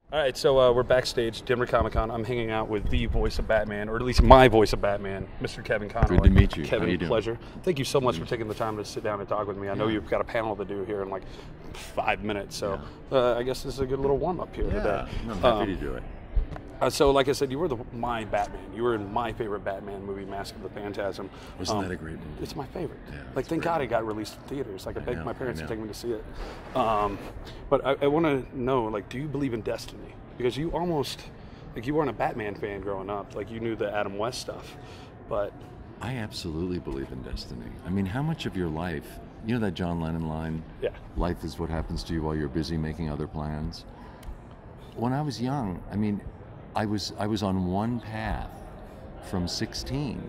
All right, so we're backstage, Denver Comic-Con. I'm hanging out with the voice of Batman, or at least my voice of Batman, Mr. Kevin Conroy. Good to meet you. Kevin, How you doing? Pleasure. Thank you so much for taking the time to sit down and talk with me. I know Yeah. you've got a panel to do here in like 5 minutes, so I guess this is a good little warm-up here today. I'm happy to do it. So, like I said, you were my Batman. You were in my favorite Batman movie, Mask of the Phantasm. Wasn't that a great movie? It's my favorite. Yeah, like, thank great. God it got released in theaters. Like, I begged my parents I to know. take me to see it. But I want to know, like, do you believe in destiny? Because you almost, like, you weren't a Batman fan growing up. Like, you knew the Adam West stuff, but... I absolutely believe in destiny. I mean, how much of your life, you know that John Lennon line? Yeah. Life is what happens to you while you're busy making other plans. When I was young, I mean, I was on one path from 16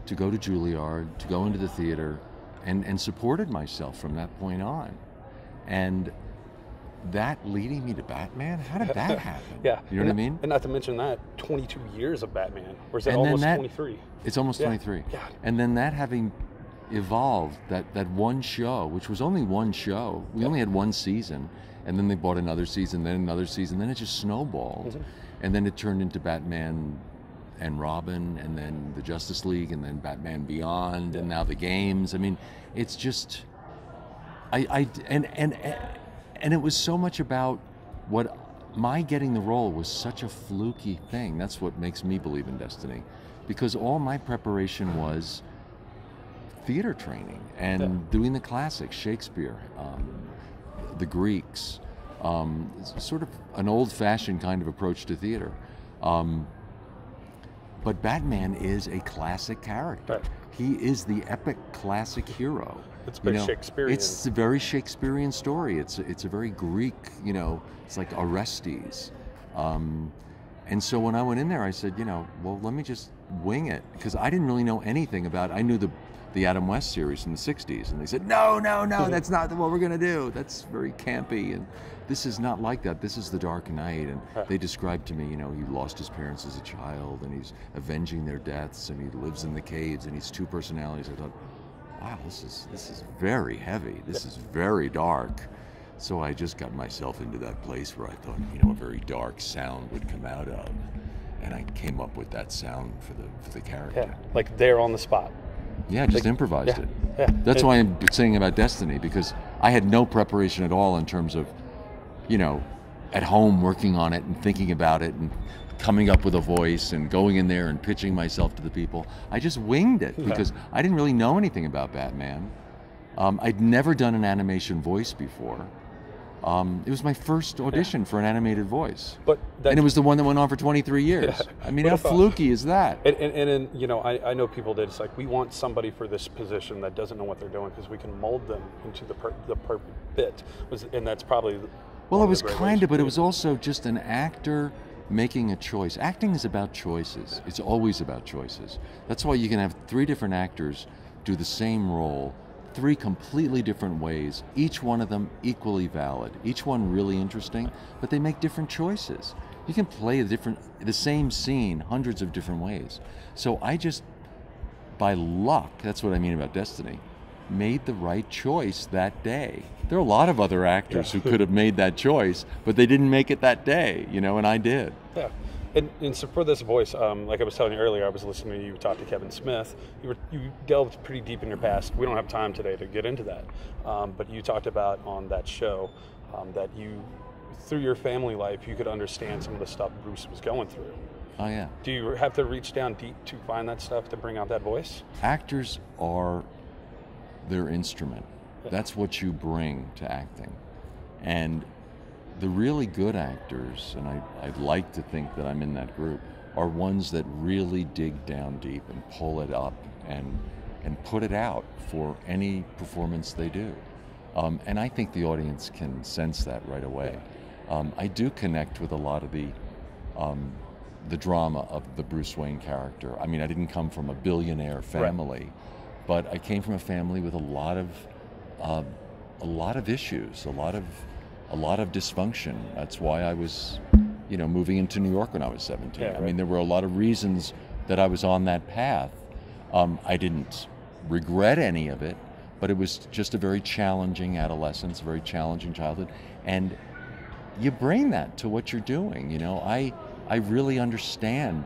to go to Juilliard, to go into the theater, and supported myself from that point on. And that leading me to Batman, how did that happen? Yeah. You know what I mean? And not to mention that, 22 years of Batman. Or is it And then almost that- 23? It's almost 23. Yeah. And then that having evolved, that one show, which was only one show, we only had one season, and then they bought another season, then another season, then it just snowballed. Mm-hmm. And then it turned into Batman and Robin, and then the Justice League, and then Batman Beyond, and now the games. I mean, it's just, and it was so much about what my getting the role was such a fluky thing. That's what makes me believe in destiny, because all my preparation was theater training and doing the classics, Shakespeare, the Greeks, sort of an old-fashioned kind of approach to theater. But Batman is a classic character. Right. He is the epic classic hero. It's very Shakespearean. It's a very Shakespearean story. It's a very Greek, it's like Orestes. And so when I went in there, I said, well, let me just wing it, because I didn't really know anything about it. I knew the Adam West series in the 60s, and they said, no, that's not what we're going to do. That's very campy, and this is not like that. This is the Dark Knight. And they described to me, he lost his parents as a child, and he's avenging their deaths, and he lives in the caves, and he's two personalities. I thought, wow, this is very heavy. This is very dark. So I just got myself into that place where I thought, a very dark sound would come out of, and I came up with that sound for the character. Yeah, like there on the spot. Yeah, just improvised it. Yeah. That's why I'm saying about destiny, because I had no preparation at all in terms of, at home working on it and thinking about it and coming up with a voice and going in there and pitching myself to the people. I just winged it because I didn't really know anything about Batman. I'd never done an animation voice before. It was my first audition for an animated voice. And it was the one that went on for 23 years. Yeah. I mean, how fluky is that? And I know people that it's like, we want somebody for this position that doesn't know what they're doing, because we can mold them into the perfect bit. And that's probably... Well, it was kind of, but it was also just an actor making a choice. Acting is about choices. It's always about choices. That's why you can have 3 different actors do the same role, 3 completely different ways, each one of them equally valid, each one really interesting, but they make different choices. You can play the same scene hundreds of different ways. So I just, by luck, that's what I mean about destiny, made the right choice that day. There are a lot of other actors who could have made that choice, but they didn't make it that day, and I did. Yeah. And so for this voice, like I was telling you earlier, I was listening to you talk to Kevin Smith. You delved pretty deep in your past. We don't have time today to get into that. But you talked about on that show that you, through your family life, you could understand some of the stuff Bruce was going through. Oh, yeah. Do you have to reach down deep to find that stuff to bring out that voice? Actors are their instrument. That's what you bring to acting. And the really good actors, and I'd like to think that I'm in that group, are ones that really dig down deep and pull it up and put it out for any performance they do. And I think the audience can sense that right away. I do connect with a lot of the drama of the Bruce Wayne character. I mean, I didn't come from a billionaire family, but I came from a family with a lot of issues, a lot of dysfunction. That's why I was, moving into New York when I was 17. I mean, there were a lot of reasons that I was on that path. I didn't regret any of it, but it was just a very challenging adolescence, a very challenging childhood. And you bring that to what you're doing. I really understand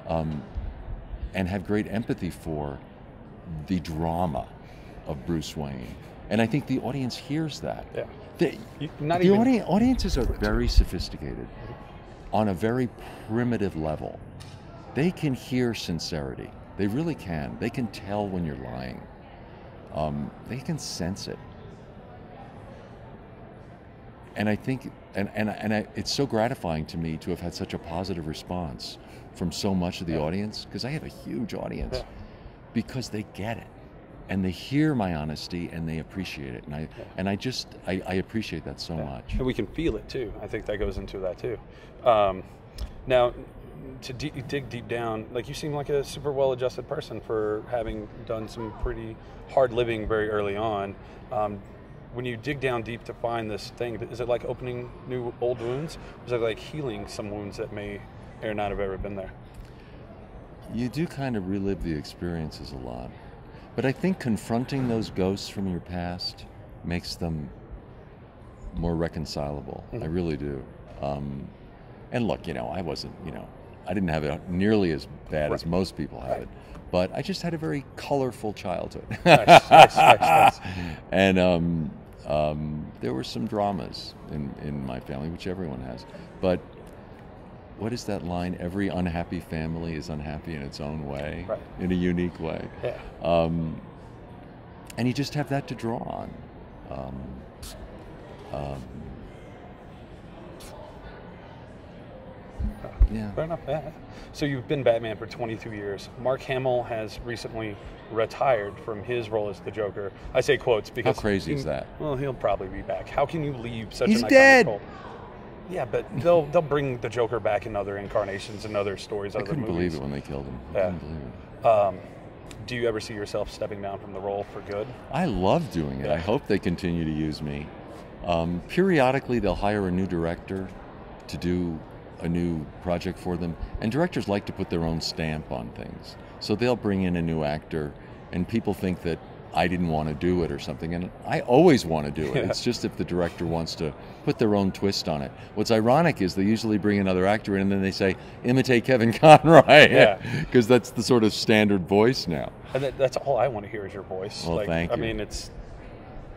and have great empathy for the drama of Bruce Wayne. And I think the audience hears that. Yeah. Audiences are very sophisticated on a very primitive level. They can hear sincerity. They really can. They can tell when you're lying. They can sense it. And I think, it's so gratifying to me to have had such a positive response from so much of the audience, because I have a huge audience, because they get it. And they hear my honesty and they appreciate it. And I appreciate that so much. And we can feel it too. I think that goes into that too. Now, to dig deep down, like, you seem like a super well-adjusted person for having done some pretty hard living very early on. When you dig down deep to find this thing, is it like opening new old wounds? Or is it like healing some wounds that may or not have ever been there? You do kind of relive the experiences a lot. But I think confronting those ghosts from your past makes them more reconcilable. I really do. And look, I wasn't, I didn't have it nearly as bad as most people have it. But I just had a very colorful childhood. Nice. And there were some dramas in my family, which everyone has. But what is that line? Every unhappy family is unhappy in its own way, in a unique way. Yeah. And you just have that to draw on. Yeah. Fair enough. Yeah. So you've been Batman for 22 years. Mark Hamill has recently retired from his role as the Joker. I say quotes because... How crazy is that? Well, he'll probably be back. How can you leave such He's an iconic dead. role? Yeah, but they'll bring the Joker back in other incarnations and other stories. I couldn't believe it when they killed him. I couldn't believe it. Do you ever see yourself stepping down from the role for good? I love doing it. I hope they continue to use me. Periodically, they'll hire a new director to do a new project for them. And directors like to put their own stamp on things. So they'll bring in a new actor, and people think that I didn't want to do it or something. And I always want to do it. It's just if the director wants to put their own twist on it. What's ironic is they usually bring another actor in and then they say, imitate Kevin Conroy. Because that's the sort of standard voice now. And that's all I want to hear is your voice. Well, thank you. I mean, it's...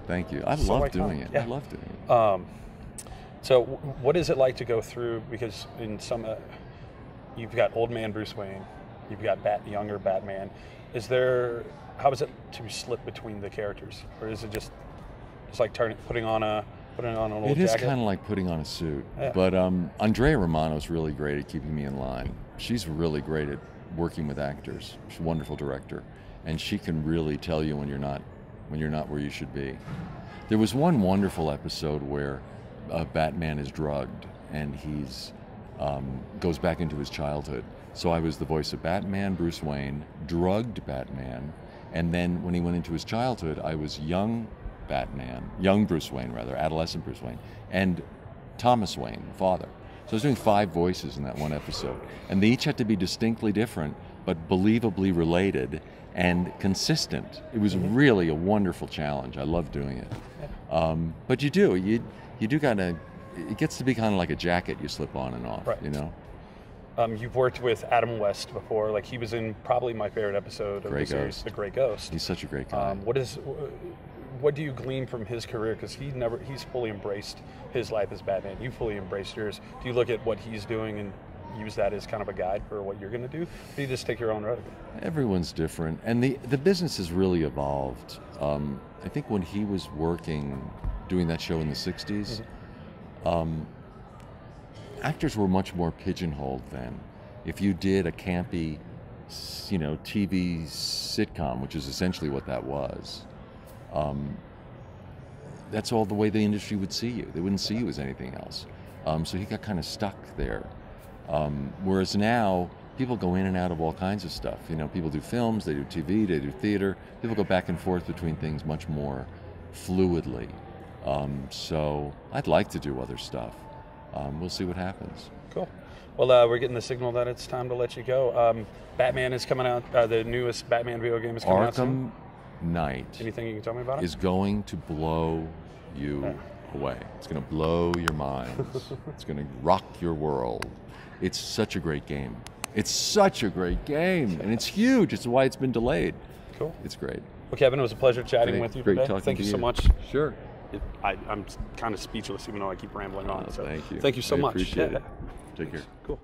Thank you. I love doing it. I love doing it. So what is it like to go through, because in some, you've got old man Bruce Wayne, you've got younger Batman. How is it to slip between the characters? Or is it just like putting on an old jacket? It is kind of like putting on a suit. Yeah. But Andrea Romano's really great at keeping me in line. She's really great at working with actors. She's a wonderful director. And she can really tell you when you're not where you should be. There was one wonderful episode where Batman is drugged and he's goes back into his childhood. So I was the voice of Batman, Bruce Wayne, drugged Batman, and then when he went into his childhood, I was young Bruce Wayne rather, adolescent Bruce Wayne, and Thomas Wayne, father. So I was doing 5 voices in that one episode, and they each had to be distinctly different, but believably related and consistent. It was really a wonderful challenge. I love doing it. But you do kind of, it gets to be kind of like a jacket you slip on and off, You've worked with Adam West before. Like, he was in probably my favorite episode of the series, The Grey Ghost. He's such a great guy. What do you glean from his career? Because he's fully embraced his life as Batman. You fully embraced yours. Do you look at what he's doing and use that as kind of a guide for what you're going to do? Or do you just take your own road? Everyone's different, and the business has really evolved. I think when he was doing that show in the 60s, actors were much more pigeonholed then. If you did a campy, TV sitcom, which is essentially what that was, that's all the way the industry would see you. They wouldn't see you as anything else. So he got kind of stuck there. Whereas now, people go in and out of all kinds of stuff. People do films, they do TV, they do theater. People go back and forth between things much more fluidly. So I'd like to do other stuff. We'll see what happens. Cool. Well, we're getting the signal that it's time to let you go. Batman is coming out. The newest Batman video game is coming out soon. Arkham Knight. Anything you can tell me about it? Is going to blow you away. It's going to blow your minds. It's going to rock your world. It's such a great game. It's such a great game, and it's huge. It's why it's been delayed. Cool. It's great. Well, Kevin, it was a pleasure chatting with you Great today. talking Thank to you so much. Sure. I'm kind of speechless, even though I keep rambling on. So Thank you. Thank you so much. Appreciate it. Take care. Cool.